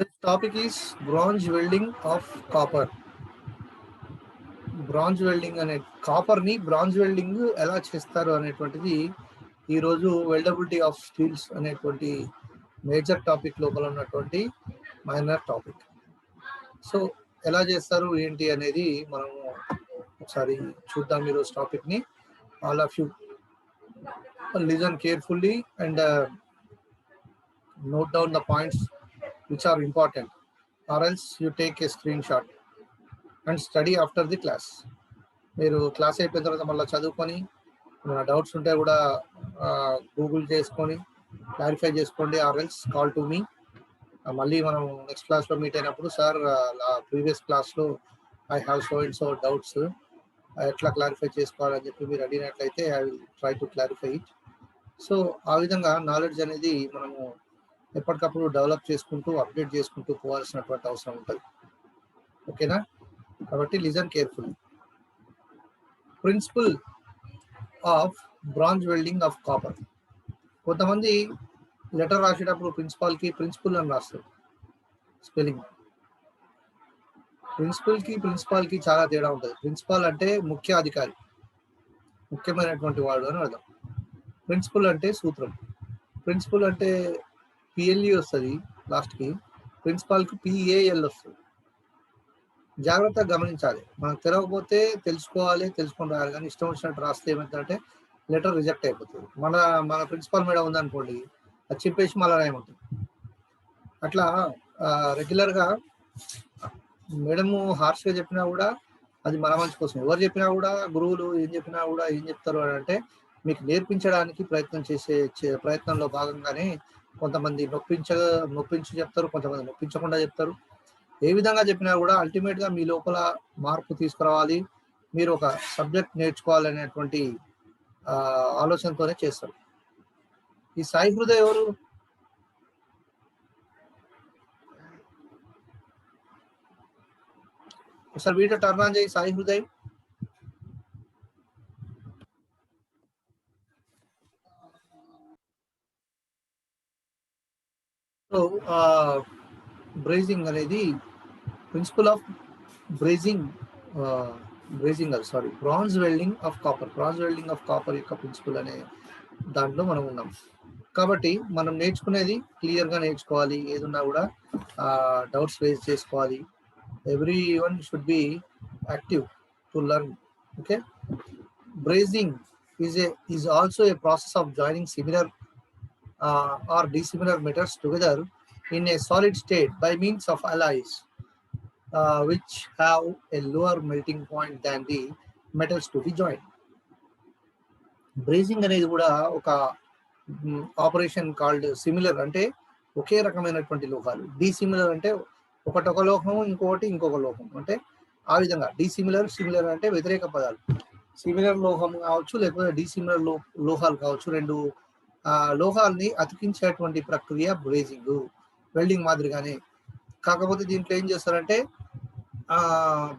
This topic is bronze welding of copper. Bronze welding అనే కాపర్ని bronze welding ఎలా చేస్తారు అనేటువంటిది ఈరోజు వెల్డబిలిటీ ఆఫ్ స్టీల్స్ అనేటువంటి మేజర్ టాపిక్ లోపల ఉన్నటువంటి మైనర్ టాపిక్. సో ఎలా చేస్తారు ఏంటి అనేది మనము ఒకసారి చూద్దాం ఈరోజు టాపిక్ని. All of you listen carefully and note down the points which are important, or else you take a screenshot and study after the class. మీరు క్లాస్ అయిపోయిన తర్వాత మళ్ళీ చదువుకొని ఏమైనా డౌట్స్ ఉంటే కూడా గూగుల్ చేసుకొని క్లారిఫై చేసుకోండి, or else call to me. మళ్ళీ మనం నెక్స్ట్ క్లాస్లో మీట్ అయినప్పుడు సార్ ప్రీవియస్ క్లాస్లో I have so and so doubts, ఎట్లా క్లారిఫై చేసుకోవాలని చెప్పి మీరు అడిగినట్లయితే I will try to clarify it. So ఆ విధంగా నాలెడ్జ్ అనేది మనము ఎప్పటికప్పుడు డెవలప్ చేసుకుంటూ అప్డేట్ చేసుకుంటూ పోవాల్సినటువంటి అవసరం ఉంటుంది. ఓకేనా? కాబట్టి listen carefully. Principle of bronze welding of copper. కొంతమంది లెటర్ రాసేటప్పుడు ప్రిన్సిపల్ అని రాస్తారు. స్పెల్లింగ్ ప్రిన్సిపాల్కి చాలా తేడా ఉంటుంది. ప్రిన్సిపాల్ అంటే ముఖ్య అధికారి, ముఖ్యమైనటువంటి వాడు అని అర్థం. ప్రిన్సిపల్ అంటే సూత్రం. ప్రిన్సిపల్ అంటే పిఎల్ఈ వస్తుంది లాస్ట్కి, ప్రిన్సిపాల్కి పిఏఎల్ వస్తుంది. జాగ్రత్తగా గమనించాలి. మనకు తెలవకపోతే తెలుసుకోవాలి, తెలుసుకొని రాయాలి. కానీ ఇష్టం వచ్చినట్టు రాస్తే ఏమవుతుందంటే లెటర్ రిజెక్ట్ అయిపోతుంది. మన ప్రిన్సిపాల్ మేడం ఉందనుకోండి, అది చెప్పేసి మళ్ళీ రాయమంటుంది. అట్లా రెగ్యులర్గా మేడము హార్ష్గా చెప్పినా కూడా అది మన మంచి కోసం. ఎవరు చెప్పినా కూడా, గురువులు ఏం చెప్పినా కూడా ఏం చెప్తారు అని అంటే మీకు నేర్పించడానికి ప్రయత్నం చేసే ప్రయత్నంలో భాగంగానే కొంతమంది నొప్పించి చెప్తారు, కొంతమంది నొప్పించకుండా చెప్తారు. ఏ విధంగా చెప్పినా కూడా అల్టిమేట్గా మీ లోపల మార్పు తీసుకురావాలి, మీరు ఒక సబ్జెక్ట్ నేర్చుకోవాలనేటువంటి ఆలోచనతోనే చేస్తారు. ఈ సాయి హృదయ్ ఎవరు? ఒకసారి వీడియో టర్న్ ఆన్ చేయి. సాయి హృదయ్ బ్రేజింగ్ అనేది principle of bronze welding of copper. Bronze welding of copper యొక్క ప్రిన్సిపల్ అనే దాంట్లో మనం ఉన్నాం. కాబట్టి మనం నేర్చుకునేది క్లియర్గా నేర్చుకోవాలి. ఏదున్నా కూడా డౌట్స్ రేజ్ చేసుకోవాలి. Every one should be active to learn. Okay. Brazing is also a process of joining similar or dissimilar metals together in a solid state by means of alloys which have a lower melting point than the metals to be joined. Brazing అనేది కూడా ఒక operation called similar, అంటే ఒకే రకమైనటువంటి లోహాలు. Dissimilar అంటే ఒక లోహం ఇంకొక లోహం, అంటే ఆ విధంగా. సిమిలర్ అంటే వ్యతిరేక పదాలు. సిమిలర్ లోహం కావచ్చు, లేకపోతే డిసిమిలర్ లోహాలు కావచ్చు. రెండు లోహాలని అతికించేటువంటి ప్రక్రియ బ్రేజింగ్, వెల్డింగ్ మాదిరిగానే. కాకపోతే దీంట్లో ఏం చేస్తారంటే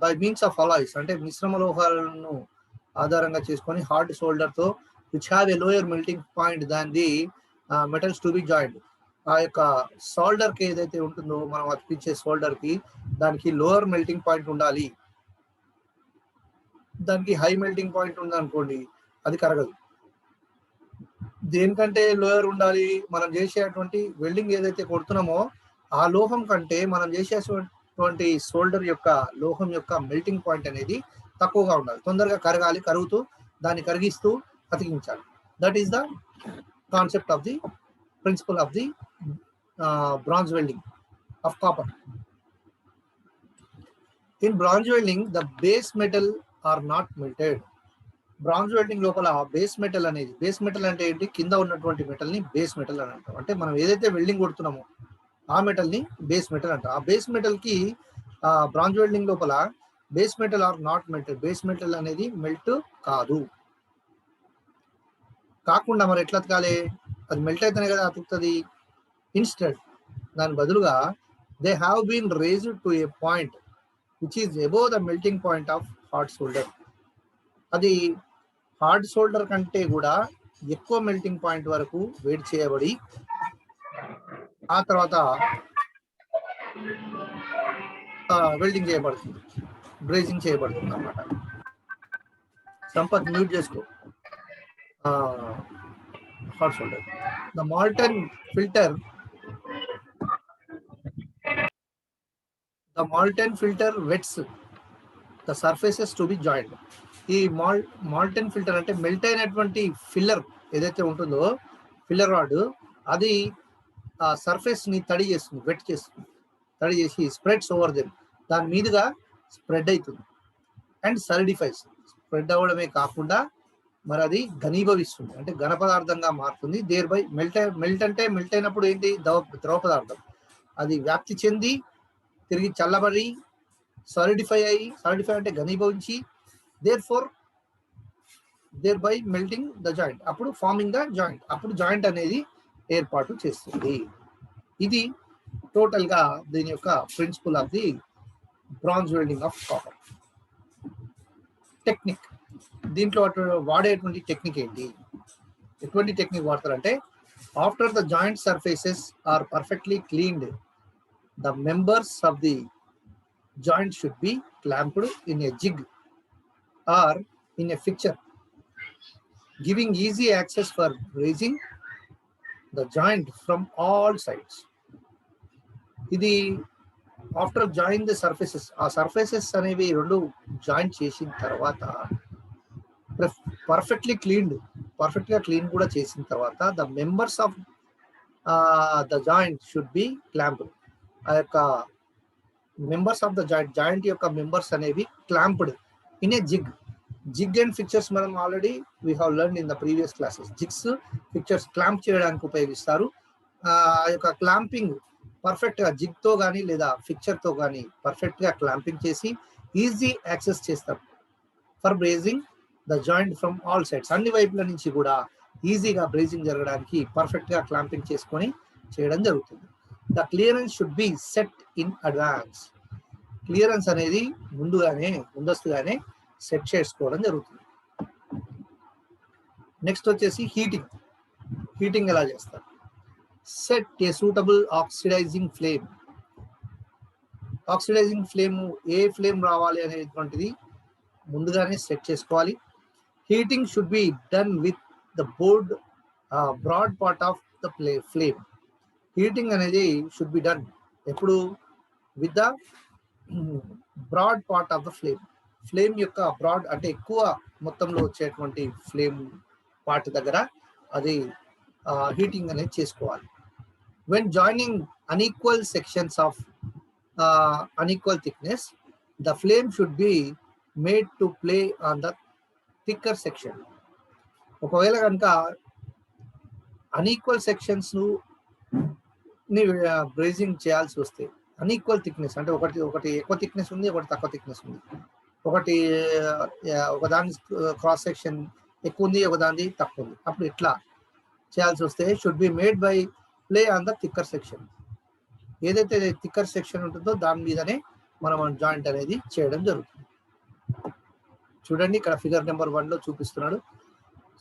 బై మీన్స్ ఆఫ్ అలాయ్స్, అంటే మిశ్రమ లోహాలను ఆధారంగా చేసుకొని హార్డ్ షోల్డర్తో which have a lower melting point than the metals to be joint. ఆ యొక్క షోల్డర్కి ఏదైతే ఉంటుందో మనం అతికించే షోల్డర్కి, దానికి లోయర్ మెల్టింగ్ పాయింట్ ఉండాలి. దానికి హై మెల్టింగ్ పాయింట్ ఉందనుకోండి, అది కరగదు. దేనికంటే లోయర్ ఉండాలి? మనం చేసేటువంటి వెల్డింగ్ ఏదైతే కొడుతున్నామో ఆ లోహం కంటే మనం చేసేటువంటి షోల్డర్ యొక్క లోహం యొక్క మెల్టింగ్ పాయింట్ అనేది తక్కువగా ఉండాలి. తొందరగా కరగాలి, కరుగుతూ దాన్ని కరిగిస్తూ అతికించాలి. That is the concept of the principle of the bronze welding of copper. In bronze welding the base metal are not melted. Bronze welding లోపల బేస్ మెటల్ అనేది, బేస్ మెటల్ అంటే ఏంటి? కింద ఉన్నటువంటి మెటల్ని బేస్ మెటల్ అని అంటాం. అంటే మనం ఏదైతే వెల్డింగ్ కొడుతున్నామో ఆ మెటల్ని బేస్ మెటల్ అంటాం. ఆ బేస్ మెటల్కి బ్రాంజ్ వెల్డింగ్ లోపల base metal are not melted. Base metal అనేది మెల్ట్ కాదు. కాకుండా మరి ఎట్లా అతకాలి? అది మెల్ట్ అయితేనే కదా అతుకుతుంది. ఇన్స్టెడ్, దాని బదులుగా they have been raised to a point which is above the melting point of hard shoulder. అది హార్డ్ షోల్డర్ కంటే కూడా ఎక్కువ మెల్టింగ్ పాయింట్ వరకు వేడి చేయబడి ఆ తర్వాత వెల్డింగ్ చేయబడుతుంది, బ్రేజింగ్ చేయబడుతుంది అన్నమాట. సంపత్ మ్యూట్ చేసుకో. Hot shoulder. The molten filter vets the surfaces to be joint. ఈ మాల్టన్ ఫిల్టర్ అంటే మెల్ట్ అయినటువంటి ఫిల్లర్ ఏదైతే ఉంటుందో, ఫిల్లర్ రాడ్, అది ఆ సర్ఫేస్ ని తడి చేస్తుంది, వెట్ చేస్తుంది. తడి చేసి స్ప్రెడ్స్ ఓవర్ దెమ్, దాని మీదుగా స్ప్రెడ్ అవుతుంది. అండ్ సాలిడిఫైస్, స్ప్రెడ్ అవ్వడమే కాకుండా మరి అది ఘనీభవిస్తుంది, అంటే ఘన పదార్థంగా మారుతుంది. దేర్ బై మెల్ట్ అంటే మెల్ట్ అయినప్పుడు ఏంటి, ద్రవ పదార్థం అది వ్యాప్తి చెంది తిరిగి చల్లబడి సాలిడిఫై అంటే ఘనీభవించి there by melting the joint, అప్పుడు ఫార్మింగ్ ద జాయింట్, అప్పుడు జాయింట్ అనేది ఏర్పాటు చేస్తుంది. ఇది టోటల్ గా దీని యొక్క principle of the bronze welding of copper. Technique, దీంట్లో వాడేటువంటి టెక్నిక్ ఏంటి, ఎటువంటి టెక్నిక్ వాడతారంటే, after the joint surfaces are perfectly cleaned, the members of the joint should be clamped in a jig or in a fixture, giving easy access for brazing the joint from all sides. ఇది after join the surfaces, ఆ surfaces అనేవి రెండు join చేసిన తర్వాత పర్ఫెక్ట్గా clean కూడా చేసిన తర్వాత the members of the joint should be clamped. ఆ యొక్క మెంబర్స్ ఆఫ్ ద జాయింట్ యొక్క మెంబర్స్ అనేవి clamped in a jig and fixtures. మనం already we have learn in the previous classes. Jigs, fixtures clamp చేయడానికి ఉపయోగిస్తారు. ఆ యొక్క క్లాంపింగ్ పర్ఫెక్ట్ గా జిగ్ తో కానీ లేదా ఫిక్చర్ తో కానీ పర్ఫెక్ట్ గా క్లాంపింగ్ చేసి ఈజీ యాక్సెస్ చేస్తారు for brazing the joint from all sides. అన్ని వైపుల నుంచి కూడా ఈజీగా బ్రేజింగ్ జరగడానికి పర్ఫెక్ట్ గా క్లాంపింగ్ చేసుకొని చేయడం జరుగుతుంది. The clearance should be set in advance. Clearance అనేది ముందస్తుగానే సెట్ చేసుకోవడం జరుగుతుంది. నెక్స్ట్ వచ్చేసి హీటింగ్ ఎలా చేస్తారు. Set a suitable oxidising flame. Oxidising flame, a flame రావాలి అనేటువంటిది ముందుగానే సెట్ చేసుకోవాలి. Heating should be done with the broad part of the flame. Heating అనేది షుడ్ బి డన్ ఎప్పుడు, with the broad part of the flame యొక్క broad అంటే ఎక్కువ మొత్తంలో వచ్చేటువంటి ఫ్లేమ్ పార్ట్ దగ్గర అది హీటింగ్ అనేది చేసుకోవాలి. When joining unequal sections of unequal thickness, the flame should be made to play on the thicker section. ఒకవేళ కనుక అన్ఈక్వల్ సెక్షన్స్ ని బ్రేజింగ్ చేయాల్సి వస్తే, అన్ఈక్వల్ థిక్నెస్ అంటే ఒకటి ఎక్కువ థిక్నెస్ ఉంది, ఒకటి తక్కువ థిక్నెస్ ఉంది, ఒకదాని క్రాస్ సెక్షన్ ఎక్కువ ఉంది, ఒకదాని తక్కువ ఉంది, అప్పుడు ఎట్లా చేయాల్సి వస్తే should be made by play on the thicker section. ఏదైతే థిక్కర్ సెక్షన్ ఉంటుందో దాని మీదనే మనం జాయింట్ అనేది చేయడం జరుగుతుంది. చూడండి ఇక్కడ ఫిగర్ నెంబర్ 1 లో చూపిస్తున్నాడు.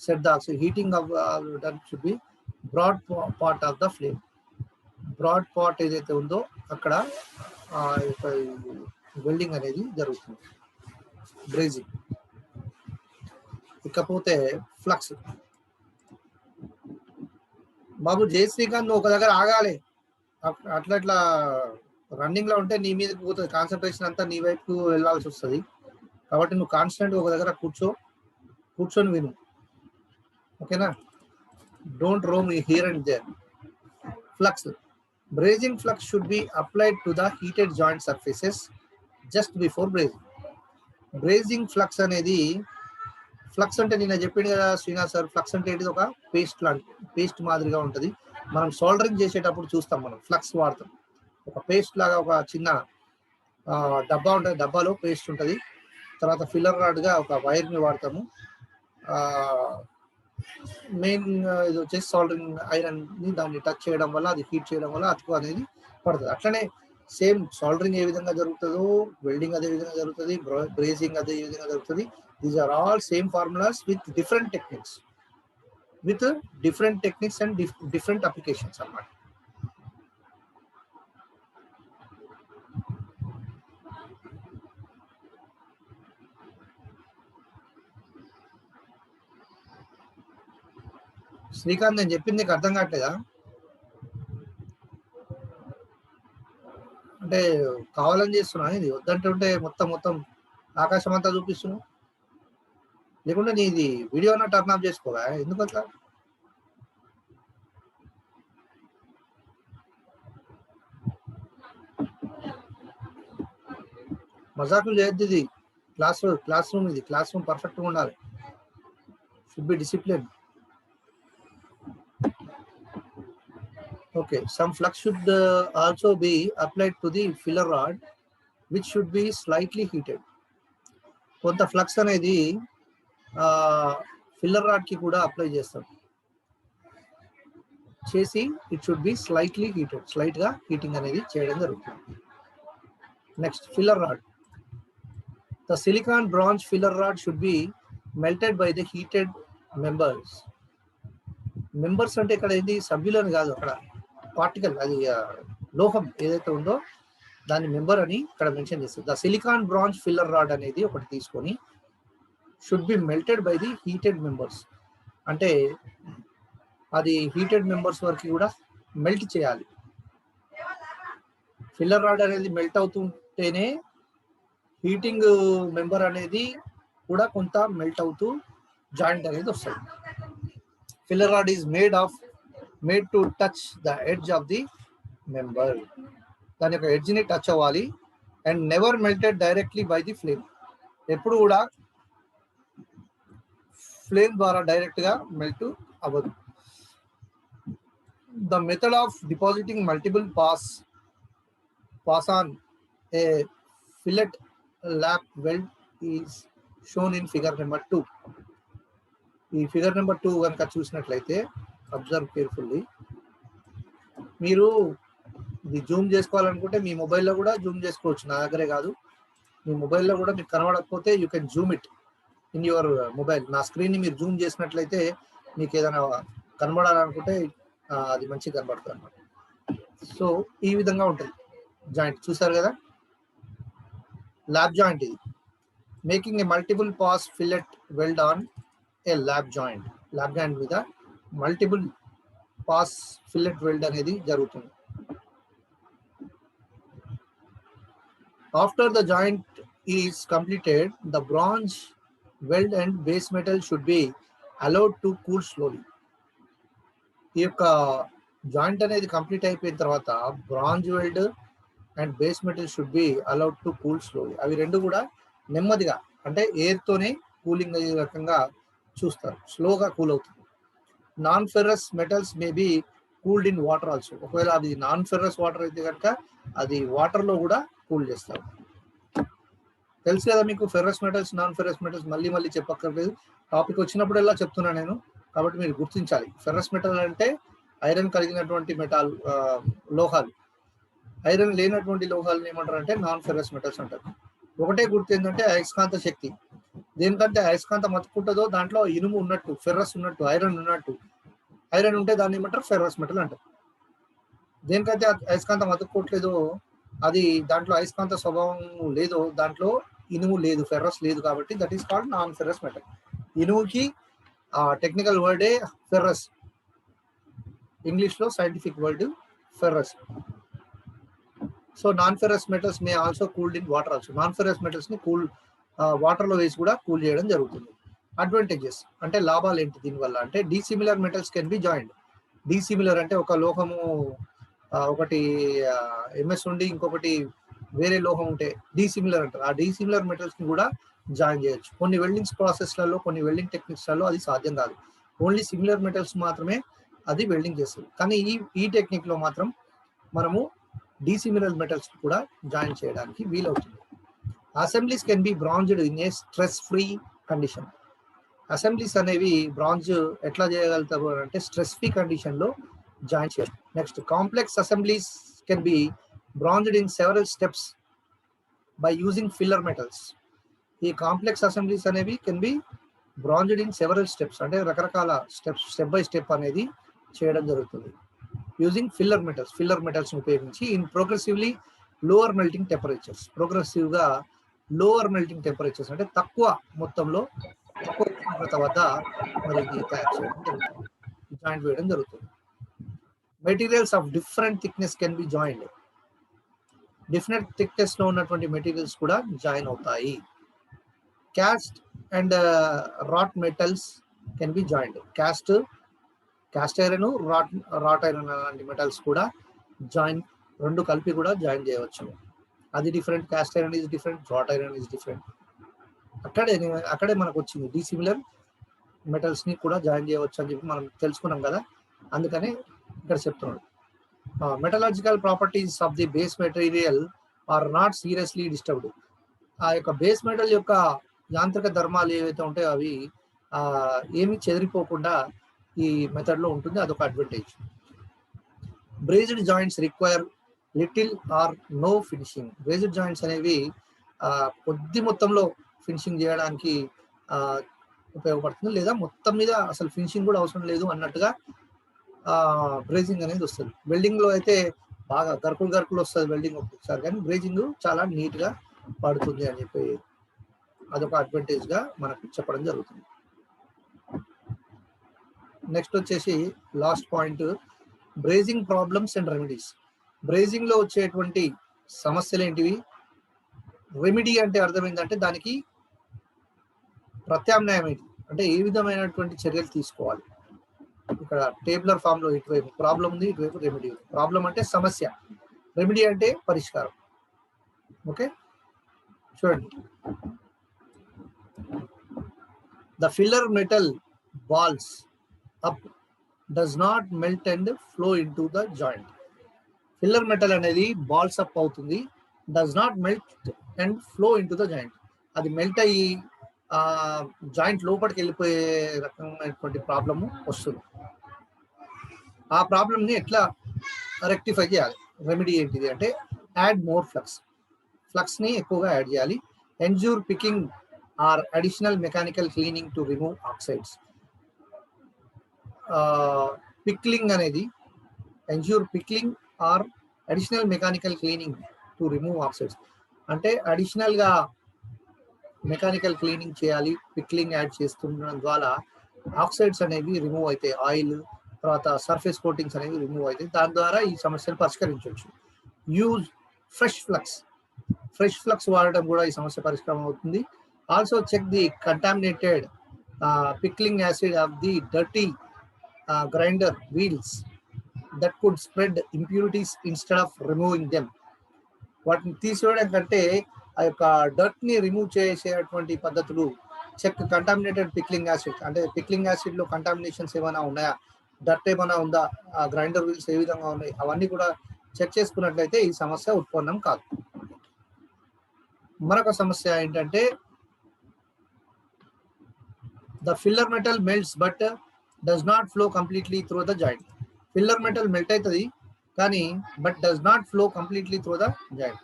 Set the heating of done should be broad part of the flame. Broad part ఏదైతే ఉందో అక్కడ వెల్డింగ్ అనేది జరుగుతుంది, బ్రేజింగ్. ఇకపోతే ఫ్లక్స్. బాబు జయశ్రీకాంత్, నువ్వు ఒక దగ్గర ఆగాలి. అట్లా రన్నింగ్ లో ఉంటే నీ మీదకి పోతుంది, కాన్సన్ట్రేషన్ అంతా నీ వైపు వెళ్ళాల్సి వస్తుంది. కాబట్టి నువ్వు కాన్స్టెంట్ ఒక దగ్గర కూర్చొని విను, ఓకేనా? Don't roam here and there. Flux. Brazing flux should be applied to the heated joint surfaces just before brazing. Brazing flux అనేది, ఫ్లక్స్ అంటే నేను చెప్పింది కదా శ్రీనాథ్ సార్, ఫ్లక్స్ అంటే ఏంటిది, ఒక పేస్ట్ మాదిరిగా ఉంటుంది. మనం సోల్డరింగ్ చేసేటప్పుడు చూస్తాం, మనం ఫ్లక్స్ వాడతాం. ఒక పేస్ట్ లాగా ఒక చిన్న డబ్బా ఉంటుంది, డబ్బాలో పేస్ట్ ఉంటుంది. తర్వాత ఫిల్లర్ రాడ్గా ఒక వైర్ని వాడతాము. మెయిన్ ఇది వచ్చేసి సోల్డరింగ్ ఐరన్ ని దాన్ని టచ్ చేయడం వల్ల, అది హీట్ చేయడం వల్ల అతుకు అనేది పడుతుంది. అట్లనే సేమ్ సోల్డరింగ్ ఏ విధంగా జరుగుతుందో వెల్డింగ్ అదే విధంగా జరుగుతుంది, బ్రేజింగ్ అదే విధంగా జరుగుతుంది. These are all same formulas with different techniques and different applications అన్నమాట. శ్రీకాంత్ నేను చెప్పింది నీకు అర్థం కావట్లేదా? అంటే కావాలని చేస్తున్నా ఇది వద్దంటుంటే మొత్తం ఆకాశం అంతా చూపిస్తున్నావు, లేకుంటే నీది వీడియో అన్న టర్న్ ఆఫ్ చేసుకోవా ఎందుకు అట్లా? మజాకులు చేయొద్దు, ఇది క్లాస్ రూమ్ ఇది క్లాస్ రూమ్ పర్ఫెక్ట్గా ఉండాలి, should be discipline. Okay, some flux should also be applied to the filler rod, which should be slightly heated. కొంత ఫ్లక్స్ అనేది ఫిల్లర్ రాడ్ కి కూడా అప్లై చేస్తాం చేసి it should be slightly heated, slight గా heating అనేది చేయడం జరుగుతుంది. Next filler rod. The silicon bronze filler rod should be melted by the heated members. Members అంటే ఇక్కడ ఏంటి, సభ్యులని కాదు, అక్కడ పార్టికల్ అది లోహం ఏదైతే ఉందో దాన్ని మెంబర్ అని ఇక్కడ మెన్షన్ చేస్తుంది. The silicon bronze filler rod అనేది ఒకటి తీసుకొని should be melted by the heated members, అంటే అది హీటెడ్ మెంబర్స్ వరకు కూడా మెల్ట్ చేయాలి. ఫిల్లర్ రాడ్ అనేది మెల్ట్ అవుతుంటేనే హీటింగ్ మెంబర్ అనేది కూడా కొంత మెల్ట్ అవుతూ జాయింట్ అనేది వస్తుంది. Filler rod is made to touch the edge of the member, దాని యొక్క ఎడ్జ్ ని టచ్ అవ్వాలి. And never melted directly by the flame, ఎప్పుడు కూడా ఫ్లేమ్ ద్వారా డైరెక్ట్ గా మెల్ట్ అవ్వదు. The method of depositing multiple pass on a fillet lap weld is shown in figure number 2. ఈ ఫిగర్ నెంబర్ 2 కనుక చూసినట్లయితే అబ్జర్వ్ కేర్ఫుల్లీ, మీరు ఇది జూమ్ చేసుకోవాలనుకుంటే మీ మొబైల్లో కూడా జూమ్ చేసుకోవచ్చు, నా దగ్గరే కాదు, మీ మొబైల్లో కూడా మీకు కనబడకపోతే you can zoom it in your mobile. నా స్క్రీన్ని మీరు జూమ్ చేసినట్లయితే మీకు ఏదైనా కనబడాలనుకుంటే అది మంచిగా కనబడుతుంది అన్నమాట. సో ఈ విధంగా ఉంటుంది జాయింట్, చూసారు కదా, ల్యాబ్ జాయింట్ ఇది. Making a multiple pass fillet weld on a lap joint మీద మల్టిపుల్ పాస్ ఫిల్లెట్ వెల్డ్ అనేది జరుగుతుంది. After the joint is completed, the bronze weld and base metal should be allowed to cool slowly. ఈ యొక్క joint అనేది complete అయిపోయిన తర్వాత bronze weld and base metal should be allowed to cool slowly. అవి రెండు కూడా నెమ్మదిగా, అంటే ఎయిర్ తోనే కూలింగ్ అయ్యే రకంగా చూస్తారు, స్లోగా కూల్ అవుతుంది. Non ferrous metals may be cooled in water also. ఒకవేళ అది నాన్ ఫెర్రస్ వాటర్ అయితే కనుక అది వాటర్ లో కూడా కూల్ చేస్తారు. తెలుసు కదా మీకు, ferrous metals non ferrous metals మళ్ళీ చెప్పక్కర్లేదు, టాపిక్ వచ్చినప్పుడల్లా చెప్తున్నా నేను, కాబట్టి మీరు గుర్తించాలి. ఫెర్రస్ మెటల్ అంటే ఐరన్ కలిగినటువంటి లోహాలు, ఐరన్ లేనటువంటి లోహాలను ఏమంటారు అంటే నాన్ ఫెర్రస్ మెటల్స్ అంటారు. ఒకటే గుర్తు ఏంటంటే అయస్కాంత శక్తి, దేనికంటే అయస్కాంతం అతుక్కుంటుందో దాంట్లో ఇనుము ఉన్నట్టు, ఫెర్రస్ ఉన్నట్టు, ఐరన్ ఉన్నట్టు, ఐరన్ ఉంటే దాన్ని ఏమంటారు ఫెర్రస్ మెటల్ అంటారు. దేనికైతే అయస్కాంతం అతుక్కోవట్లేదో, అది దాంట్లో అయస్కాంత స్వభావం లేదో, దాంట్లో ఇనుము లేదు, ఫెర్రస్ లేదు, కాబట్టి that is called non ferrous metal. ఇనుముకి టెక్నికల్ వర్డే ఫెర్రస్, ఇంగ్లీష్ లో scientific word ferrous. So non ferrous metals may also cooled in water also. Non ferrous metals ని వాటర్ లో వేసి కూడా కూల్ చేయడం జరుగుతుంది. అడ్వాంటేజెస్ అంటే లాభాలు ఏంటి దీనివల్ల అంటే, డీసిమిలర్ మెటల్స్ కెన్ బి జాయిండ్. డీసిమిలర్ అంటే ఒక లోహము ఒకటి ఎంఎస్ ఉండి ఇంకొకటి వేరే లోహం ఉంటే డీసిమిలర్ అంటారు. ఆ డీసిమిలర్ మెటల్స్ ని కూడా జాయిన్ చేయొచ్చు. కొన్ని వెల్డింగ్స్ ప్రాసెస్లలో, కొన్ని వెల్డింగ్ టెక్నిక్స్లలో అది సాధ్యం కాదు, ఓన్లీ సిమిలర్ మెటల్స్ మాత్రమే అది వెల్డింగ్ చేస్తుంది. కానీ ఈ టెక్నిక్ లో మాత్రం మనము డీసిమిలర్ మెటల్స్ కూడా జాయిన్ చేయడానికి వీలవుతుంది. Assemblies can be brazed in a stress free condition. Assemblies అనేవి బ్రాంజ్ ఎట్లా చేయగలుగుతారు అంటే స్ట్రెస్ ఫ్రీ కండిషన్ లో జాయిన్ చేయాలి. Next, complex assemblies can be brazed in several steps by using filler metals. ఈ కాంప్లెక్స్ అసెంబ్లీస్ అనేవి can be brazed in several steps, అంటే రకరకాల స్టెప్స్, స్టెప్ బై స్టెప్ అనేది చేయడం జరుగుతుంది యూజింగ్ ఫిల్లర్ మెటల్స్ ఉపయోగించి in progressively lower melting temperatures. Progressive గా lower melting temperatures అంటే తక్కువ మొత్తంలో, తక్కువ ఉష్ణోగ్రత వద్ద మరి ఇది తయారు చేయడం జరుగుతుంది. జాయింట్ వేయడం జరుగుతుంది. Materials of different thickness can be joined. Different thickness లో ఉన్నటువంటి మెటీరియల్స్ కూడా జాయిన్ అవుతాయి. Cast and wrought metals can be joined. Cast iron, wrought iron లాంటి మెటల్స్ కూడా రెండు కలిపి కూడా జాయిన్ చేయవచ్చు. అది different, cast iron is different, wrought iron is different. అక్కడే మనకు వచ్చింది డిసిమిలర్ మెటల్స్ ని కూడా జాయిన్ చేయవచ్చు అని చెప్పి మనం తెలుసుకున్నాం కదా, అందుకనే ఇక్కడ చెప్తున్నాడు. మెటలాజికల్ properties of the base material or not seriously disturbed. ఆ యొక్క బేస్ మెటల్ యొక్క యాంత్రిక ధర్మాలు ఏవైతే ఉంటాయో అవి ఏమి చెదిరిపోకుండా ఈ మెథడ్ లో ఉంటుంది. అదొక advantage. Brazed joints require little or no finishing. Brazed joints అనేవి కొద్ది మొత్తంలో ఫినిషింగ్ చేయడానికి ఉపయోగపడుతుంది, లేదా మొత్తం మీద అసలు ఫినిషింగ్ కూడా అవసరం లేదు అన్నట్టుగా బ్రేజింగ్ అనేది వస్తుంది. వెల్డింగ్ లో అయితే బాగా గరుకులు వస్తుంది వెల్డింగ్ ఒక్కొక్కసారి, కానీ బ్రేజింగ్ చాలా నీట్ గా పడుతుంది అని చెప్పి అదొక అడ్వాంటేజ్ గా మనకు చెప్పడం జరుగుతుంది. నెక్స్ట్ వచ్చేసి last point, brazing problems and remedies. Brazing లో వచ్చేటువంటి సమస్యలు ఏంటివి, రెమెడీ అంటే అర్థం ఏంటంటే దానికి ప్రత్యామ్నాయం ఏంటి, అంటే ఏ విధమైనటువంటి చర్యలు తీసుకోవాలి. ఇక్కడ టేబులర్ ఫామ్ లో ఇటువైపు ప్రాబ్లం ఉంది, ఇటువైపు రెమెడీ ఉంది. ప్రాబ్లం అంటే సమస్య, రెమెడీ అంటే పరిష్కారం. ఓకే, చూడండి. The filler metal balls up does not melt and flow in to the joint. Filler metal అనేది బాల్స్ అప్ అవుతుంది, does not melt and flow in to the joint. అది melt అయ్యి joint లోపలికి వెళ్ళిపోయే రకమైనటువంటి ప్రాబ్లము వస్తుంది. ఆ ప్రాబ్లమ్ని ఎట్లా రెక్టిఫై చేయాలి, రెమెడీ ఏంటిది అంటే యాడ్ మోర్ ఫ్లక్స్ని ఎక్కువగా యాడ్ చేయాలి. Ensure pickling or additional mechanical cleaning to remove oxides. Pickling అనేది ensure pickling or additional mechanical cleaning to remove oxides అంటే అడిషనల్ గా మెకానికల్ క్లీనింగ్ చేయాలి. పిక్లింగ్ యాడ్ చేస్తుండడం ద్వారా ఆక్సైడ్స్ అనేవి రిమూవ్ అవుతాయి, ఆయిల్ తర్వాత సర్ఫేస్ కోటింగ్స్ అనేవి రిమూవ్ అవుతాయి. దాని ద్వారా ఈ సమస్యను పరిష్కరించవచ్చు. యూజ్ ఫ్రెష్ ఫ్లక్స్ వాడటం కూడా ఈ సమస్య పరిష్కారం అవుతుంది. Also check the contaminated pickling acid of the dirty grinder wheels that could spread impurities instead of removing them. వాటిని తీసివేయడం కంటే ఆ యొక్క డర్ట్ ని రిమూవ్ చేసేటువంటి పద్ధతులు. చెక్ కంటామినేటెడ్ పిక్లింగ్ యాసిడ్ అంటే పిక్లింగ్ యాసిడ్ లో కంటామినేషన్స్ ఏమైనా ఉన్నాయా, డర్ట్ ఏమైనా ఉందా, ఆ గ్రైండర్ వీల్స్ ఏ విధంగా ఉన్నాయి, అవన్నీ కూడా చెక్ చేసుకున్నట్లయితే ఈ సమస్య ఉత్పన్నం కాదు. మరొక సమస్య ఏంటంటే the filler metal melts but does not flow completely through the joint. Filler metal melt అవుతుంది కానీ but does not flow completely through the joint.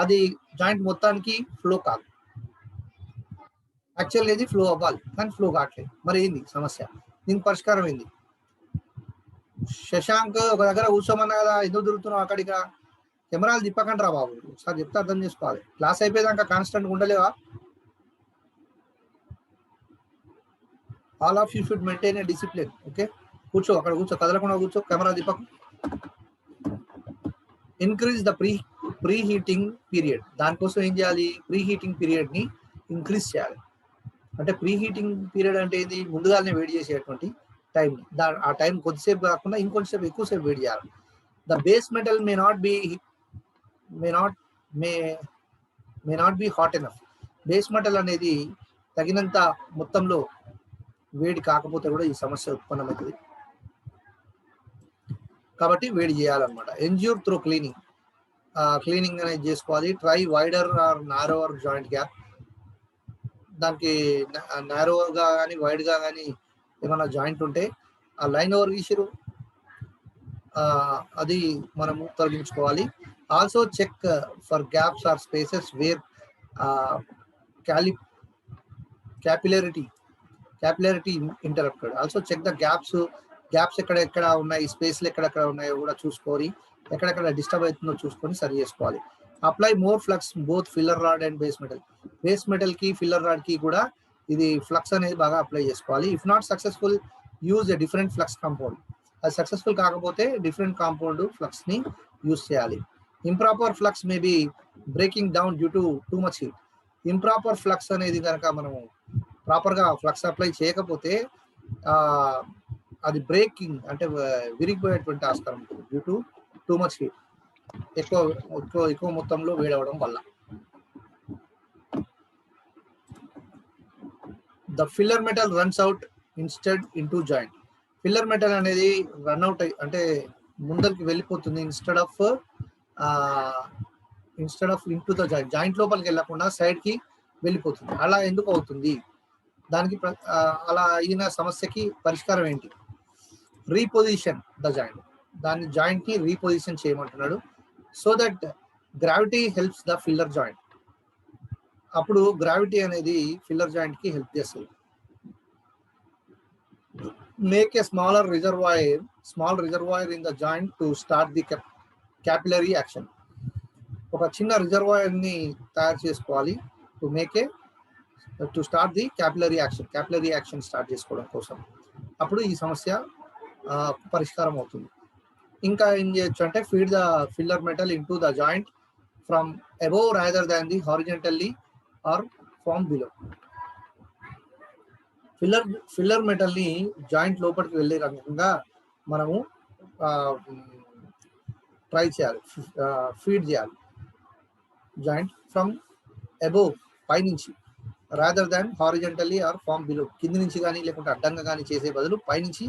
అది జాయింట్ మొత్తానికి ఫ్లో కాదు. యాక్చువల్గా ఇది ఫ్లో అవ్వాలి కానీ ఫ్లో కావట్లేదు. మరి ఏంది సమస్య, దీనికి పరిష్కారం ఏంది? శశాంక్ ఒక దగ్గర కూర్చోమన్నా కదా, ఎందుకు తిరుగుతున్నావు అక్కడికి? కెమెరాలు తిప్పకండి రా బాబు, ఒకసారి చెప్తే అర్థం చేసుకోవాలి. క్లాస్ అయిపోయేదాకా కాన్స్టెంట్ ఉండలేవా? All of you should maintain a discipline. Okay, కూర్చో, అక్కడ కూర్చో, కదలకుండా కూర్చో, కెమెరా తిప్పకు. Increase the preheating period. దానికోసం ఏం చేయాలి, ప్రీ హీటింగ్ పీరియడ్ ని ఇంక్రీజ్ చేయాలి. అంటే ప్రీ హీటింగ్ పీరియడ్ అంటే ఏంది, ముందుగానే వేడి చేసేటువంటి టైం. ఆ టైం కొద్దిసేపు కాకుండా ఇంకొంచెంసేపు ఎక్కువసేపు వేడి చేయాలి. The base metal may not be hot enough. Base metal అనేది తగినంత మొత్తంలో వేడి కాకపోతే కూడా ఈ సమస్య ఉత్పన్నమవుతుంది. కాబట్టి వేడి చేయాలన్నమాట. ఎన్జ్యూర్ త్రూ క్లీనింగ్ అనేది చేసుకోవాలి. Try wider or narrower joint gap. దానికి నారోగా కానీ వైడ్గా కానీ ఏమైనా జాయింట్ ఉంటే ఆ లైన్ ఓవర్ ఇష్యూ అది మనము తొలగించుకోవాలి. Also check for gaps or spaces where capillarity interrupted. Also check the gaps ఎక్కడెక్కడ ఉన్నాయి, స్పేస్లు ఎక్కడెక్కడ ఉన్నాయో కూడా చూసుకొని, ఎక్కడెక్కడ డిస్టర్బ్ అవుతుందో చూసుకొని సరి చేసుకోవాలి. Apply more flux both filler rod and base metal కి ఫిల్లర్ రాడ్ కి కూడా ఇది ఫ్లక్స్ అనేది బాగా అప్లై చేసుకోవాలి. If not successful use a different flux compound. అది సక్సెస్ఫుల్ కాకపోతే డిఫరెంట్ కాంపౌండ్ ఫ్లక్స్ ని యూజ్ చేయాలి. Improper flux may be breaking down due to too much heat. Improper flux అనేది కనుక మనము ప్రాపర్గా ఫ్లక్స్ అప్లై చేయకపోతే అది బ్రేకింగ్ అంటే విరిగిపోయేటువంటి ఆస్కారం ఉంటుంది due to too much heat, ఎక్కువ మొత్తంలో వేడవడం వల్ల. The filler metal runs out instead into joint. Filler metal అనేది రన్ అవుట్ అంటే ముందరికి వెళ్ళిపోతుంది instead of into the joint. Joint లోపలికి వెళ్ళకుండా సైడ్ కి వెళ్ళిపోతుంది. అలా ఎందుకు అవుతుంది? దానికి అలా అయిన సమస్యకి పరిష్కారం ఏంటి? Reposition the joint. దాన్ని జాయింట్ ని రీపొజిషన్ చేయమంటున్నాడు. So that gravity helps the filler joint. అప్పుడు గ్రావిటీ అనేది ఫిల్లర్ జాయింట్ కి హెల్ప్ చేస్తుంది. Make a small reservoir in the joint to start the capillary action. ఒక చిన్న రిజర్వాయర్ ని తయారు చేసుకోవాలి to start the capillary action start చేసుకోవడం కోసం. అప్పుడు ఈ సమస్య పరిష్కారం అవుతుంది. ఇంకా ఏం చేయొచ్చు అంటే feed the filler metal into the joint from above rather than the horizontally or from below. Filler metal ని జాయింట్ లోపలికి వెళ్ళే రకంగా మనము ట్రై చేయాలి, ఫీడ్ చేయాలి. జాయింట్ ఫ్రమ్ అబోవ్ పైనుంచి, rather than horizontally or from below, కింది నుంచి కానీ లేకుంటే అడ్డంగా కానీ చేసే బదులు పైనుంచి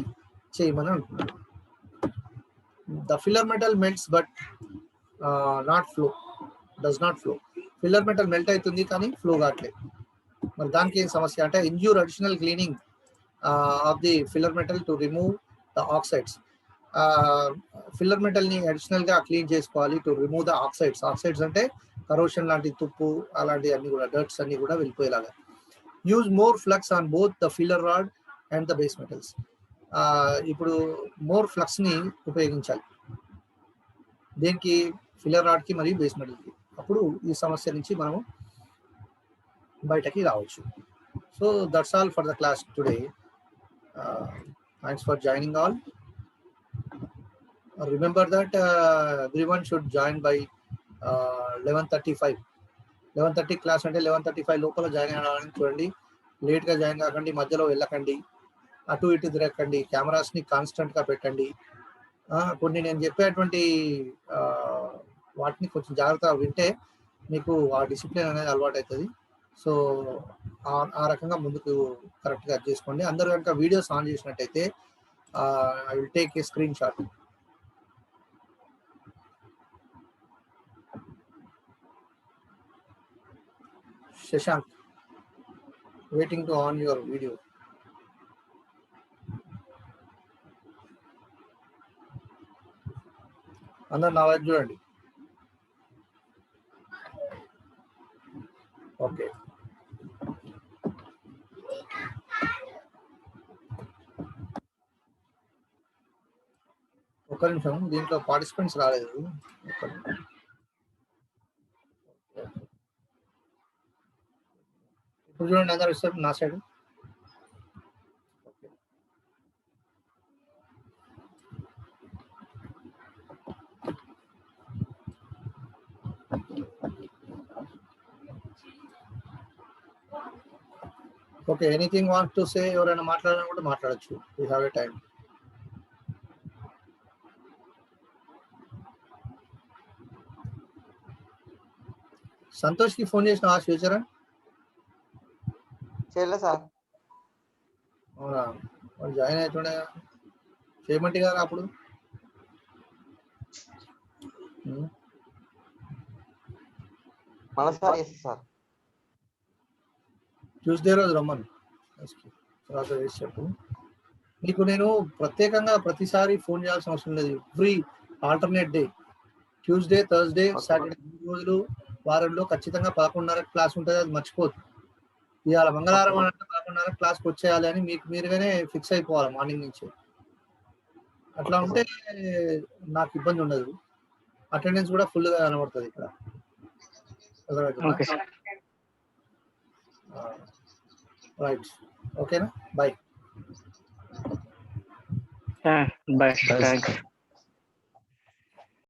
చేయమని అంటున్నాడు. The filler metal melts but does not flow. Filler metal melt అవుతుంది కానీ ఫ్లో కావట్లేదు. మరి దానికి ఏం సమస్య అంటే ensure additional cleaning of the filler metal to remove the oxides. Filler metal ని అడిషనల్ గా క్లీన్ చేసుకోవాలి to remove the oxides. Oxides అంటే కరోషన్ లాంటి తుప్పు అలాంటి అన్ని కూడా డర్ట్స్ అన్ని కూడా వెళ్ళిపోయేలాగా. Use more flux on both the filler rod and the base metals. ఇప్పుడు మోర్ ఫ్లక్స్ ని ఉపయోగించాలి దేనికి? ఫిల్లర్ రాడ్ కి మరియు బేస్ మెటల్ కి. అప్పుడు ఈ సమస్య నుంచి మనము బయటకి రావచ్చు. So that's all for the class today. Thanks for joining all. Remember that everyone should join by 11:35. 11:30 class అంటే 11:35 లోపల జాయిన్ అవ్వాలని చూడండి. లేట్గా జాయిన్ కాకండి, మధ్యలో వెళ్ళకండి, అటు ఇటు తిరగకండి, కెమెరాస్ని కాన్స్టెంట్గా పెట్టండి. కొన్ని నేను చెప్పేటువంటి వాటిని కొంచెం జాగ్రత్తగా వింటే మీకు ఆ డిసిప్లిన్ అనేది అలవాటు అవుతుంది. సో ఆ రకంగా ముందుకు కరెక్ట్గా చేసుకోండి. అందరూ కనుక వీడియోస్ ఆన్ చేసినట్టయితే I will take a screen shot. Shashank, waiting to on your video. అందరు నా వైపు చూడండి. ఓకే, ఒక్క నిమిషం, దీంట్లో పార్టిసిపెంట్స్ రాలేదు. ఇప్పుడు చూడండి అందరు ఇస్తారు నా side. Okay, anything want to say? ఎవరైనా మాట్లాడాలని కూడా మాట్లాడచ్చు. We have a time. Santosh కి ఫోన్ చేసిన ఫ్యూచర్ చేయలే సార్. అవునా, వాళ్ళు జాయిన్ అవుతుండే చేయమంటే కదా అప్పుడు. సార్ ట్యూస్డే రోజు రమ్మను, తర్వాత వేసి చెప్పు. నీకు నేను ప్రత్యేకంగా ప్రతిసారి ఫోన్ చేయాల్సిన అవసరం లేదు. Free alternate day, Tuesday, Thursday, Saturday, 3 రోజులు వారంలో ఖచ్చితంగా 11:30 క్లాస్ ఉంటుంది. అది మర్చిపోదు. ఇవాళ మంగళవారం అంటే 11:30 క్లాస్కి వచ్చేయాలి అని మీకు మీరుగానే ఫిక్స్ అయిపోవాలి మార్నింగ్ నుంచి. అట్లా ఉంటే నాకు ఇబ్బంది ఉండదు. అటెండెన్స్ కూడా ఫుల్గా కనబడుతుంది ఇక్కడ. రైట్, ఓకేనా? బాయ్. బాయ్. Bye. థ్యాంక్స్.